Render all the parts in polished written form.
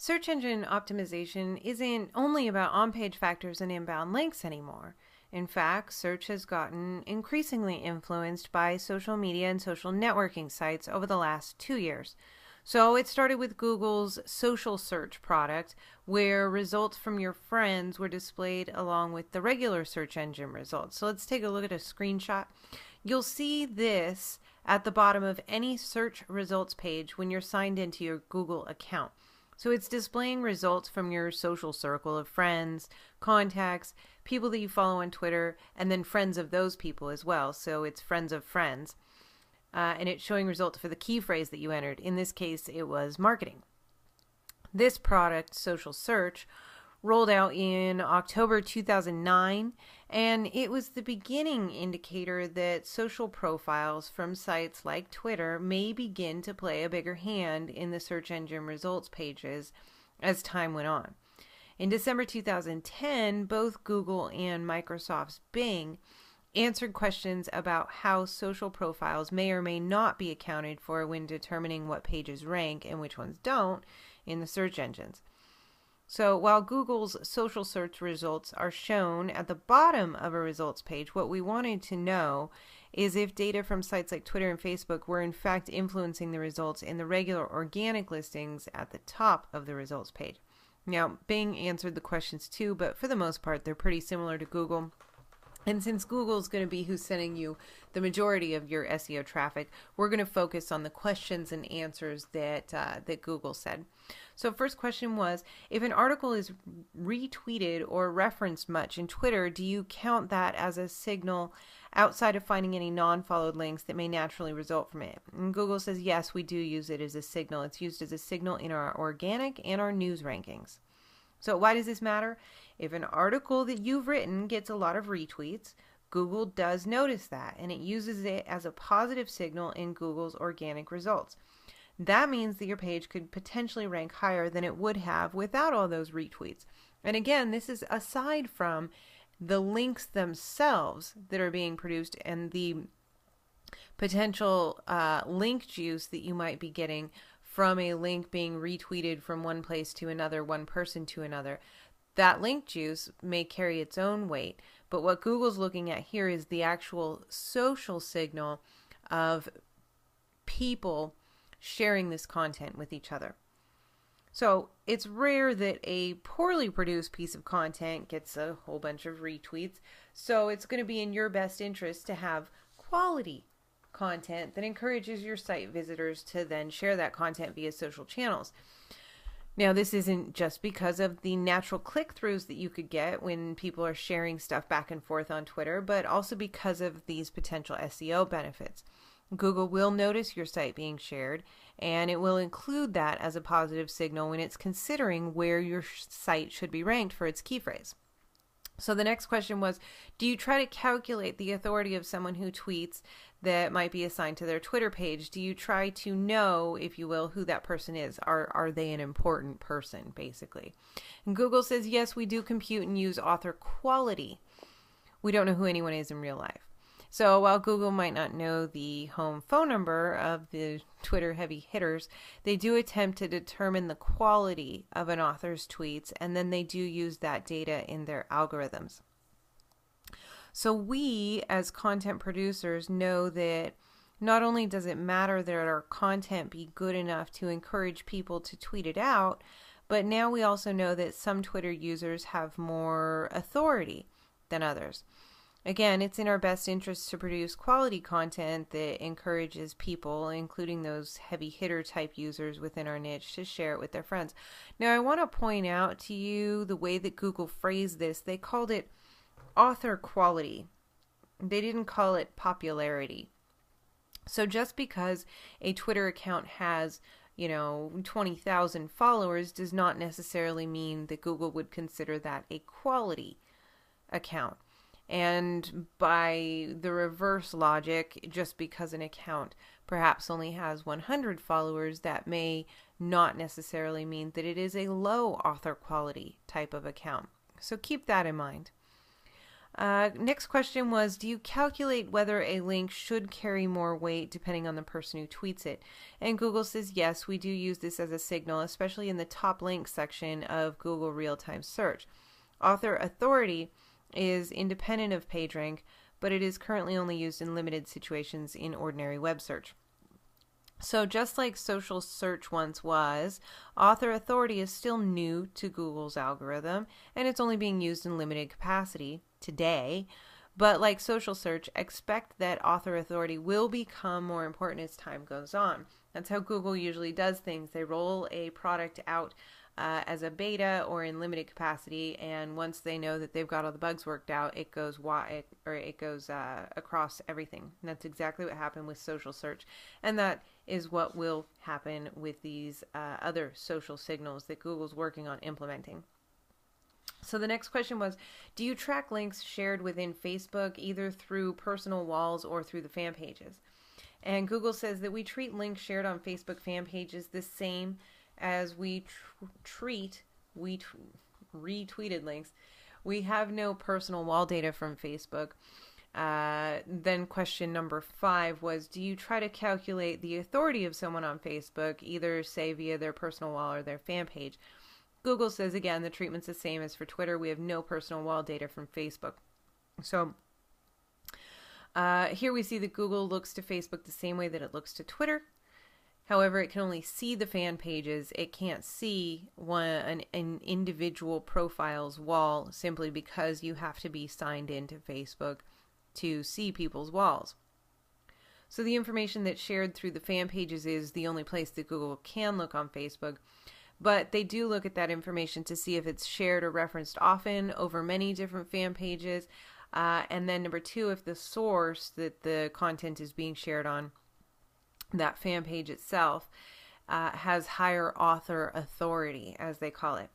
Search engine optimization isn't only about on-page factors and inbound links anymore. In fact, search has gotten increasingly influenced by social media and social networking sites over the last 2 years. So it started with Google's social search product, where results from your friends were displayed along with the regular search engine results. So let's take a look at a screenshot. You'll see this at the bottom of any search results page when you're signed into your Google account. So it's displaying results from your social circle of friends, contacts, people that you follow on Twitter, and then friends of those people as well. So it's friends of friends. And it's showing results for the key phrase that you entered. In this case, it was marketing. This product, Social Search, rolled out in October 2009, and it was the beginning indicator that social profiles from sites like Twitter may begin to play a bigger hand in the search engine results pages as time went on. In December 2010, both Google and Microsoft's Bing answered questions about how social profiles may or may not be accounted for when determining what pages rank and which ones don't in the search engines. So while Google's social search results are shown at the bottom of a results page, what we wanted to know is if data from sites like Twitter and Facebook were in fact influencing the results in the regular organic listings at the top of the results page. Now, Bing answered the questions too, but for the most part, they're pretty similar to Google. And since Google's going to be who's sending you the majority of your SEO traffic, we're going to focus on the questions and answers that Google said. So first question was, if an article is retweeted or referenced much in Twitter, do you count that as a signal outside of finding any non-followed links that may naturally result from it? And Google says, yes, we do use it as a signal. It's used as a signal in our organic and our news rankings. So why does this matter? If an article that you've written gets a lot of retweets, Google does notice that, and it uses it as a positive signal in Google's organic results. That means that your page could potentially rank higher than it would have without all those retweets. And again, this is aside from the links themselves that are being produced and the potential link juice that you might be getting from a link being retweeted from one place to another, one person to another. That link juice may carry its own weight, but what Google's looking at here is the actual social signal of people sharing this content with each other. So it's rare that a poorly produced piece of content gets a whole bunch of retweets, so it's going to be in your best interest to have quality content that encourages your site visitors to then share that content via social channels. Now, this isn't just because of the natural click-throughs that you could get when people are sharing stuff back and forth on Twitter, but also because of these potential SEO benefits. Google will notice your site being shared, and it will include that as a positive signal when it's considering where your site should be ranked for its key phrase. So the next question was, do you try to calculate the authority of someone who tweets that might be assigned to their Twitter page? Do you try to know, if you will, who that person is? Are they an important person, basically? And Google says, yes, we do compute and use author quality. We don't know who anyone is in real life. So while Google might not know the home phone number of the Twitter heavy hitters, they do attempt to determine the quality of an author's tweets, and then they do use that data in their algorithms. So we, as content producers, know that not only does it matter that our content be good enough to encourage people to tweet it out, but now we also know that some Twitter users have more authority than others. Again, it's in our best interest to produce quality content that encourages people, including those heavy hitter type users within our niche, to share it with their friends. Now, I want to point out to you the way that Google phrased this. They called it author quality. They didn't call it popularity. So just because a Twitter account has 20,000 followers does not necessarily mean that Google would consider that a quality account. And by the reverse logic, just because an account perhaps only has 100 followers, that may not necessarily mean that it is a low author quality type of account. So keep that in mind. Next question was, do you calculate whether a link should carry more weight depending on the person who tweets it? And Google says yes, we do use this as a signal, especially in the top link section of Google real-time search. Author authority is independent of PageRank, but it is currently only used in limited situations in ordinary web search. So just like social search once was, author authority is still new to Google's algorithm, and it's only being used in limited capacity today. But like social search, expect that author authority will become more important as time goes on. That's how Google usually does things. They roll a product out as a beta or in limited capacity, and once they know that they've got all the bugs worked out, it goes across everything. And that's exactly what happened with social search, and that is what will happen with these other social signals that Google's working on implementing. So the next question was, do you track links shared within Facebook either through personal walls or through the fan pages? And Google says that we treat links shared on Facebook fan pages the same as we treat retweeted links. We have no personal wall data from Facebook. Then question number 5 was, do you try to calculate the authority of someone on Facebook, either say via their personal wall or their fan page? Google says again the treatment's the same as for Twitter. We have no personal wall data from Facebook. So here we see that Google looks to Facebook the same way that it looks to Twitter. However, it can only see the fan pages. It can't see an individual profile's wall simply because you have to be signed into Facebook to see people's walls. So the information that's shared through the fan pages is the only place that Google can look on Facebook. But they do look at that information to see if it's shared or referenced often over many different fan pages. And then number 2, if the source that the content is being shared on, that fan page itself, has higher author authority, as they call it.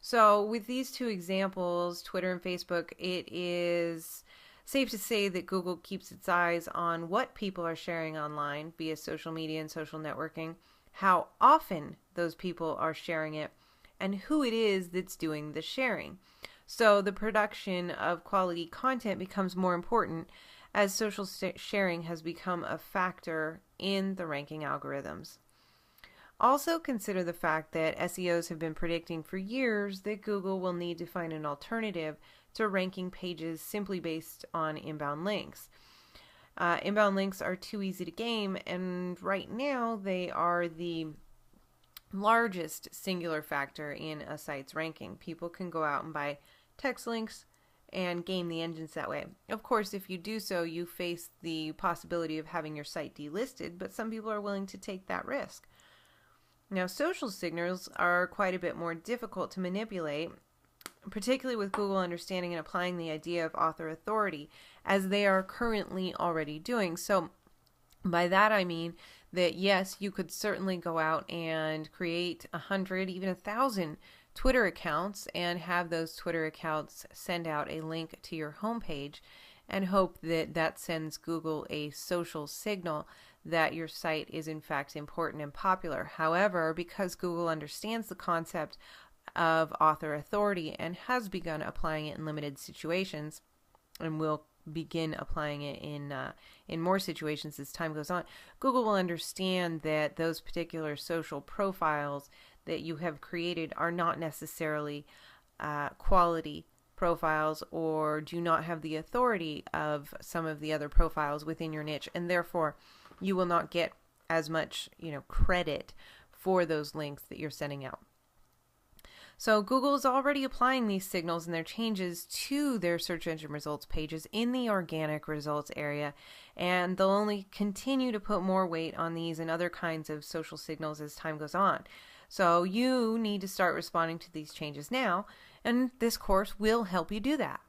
So with these 2 examples, Twitter and Facebook, it is safe to say that Google keeps its eyes on what people are sharing online via social media and social networking, how often those people are sharing it, and who it is that's doing the sharing. So the production of quality content becomes more important as social sharing has become a factor in the ranking algorithms. Also consider the fact that SEOs have been predicting for years that Google will need to find an alternative to ranking pages simply based on inbound links. Inbound links are too easy to game, and right now they are the largest singular factor in a site's ranking. People can go out and buy text links and game the engines that way. Of course, if you do so, you face the possibility of having your site delisted, but some people are willing to take that risk. Now, social signals are quite a bit more difficult to manipulate, particularly with Google understanding and applying the idea of author authority, as they are currently already doing. So by that I mean that yes, you could certainly go out and create 100, even 1,000 Twitter accounts and have those Twitter accounts send out a link to your homepage and hope that that sends Google a social signal that your site is in fact important and popular. However, because Google understands the concept of author authority and has begun applying it in limited situations and will begin applying it in more situations as time goes on, Google will understand that those particular social profiles that you have created are not necessarily quality profiles or do not have the authority of some of the other profiles within your niche, and therefore you will not get as much credit for those links that you're sending out. So Google is already applying these signals and their changes to their search engine results pages in the organic results area, and they'll only continue to put more weight on these and other kinds of social signals as time goes on. So you need to start responding to these changes now, and this course will help you do that.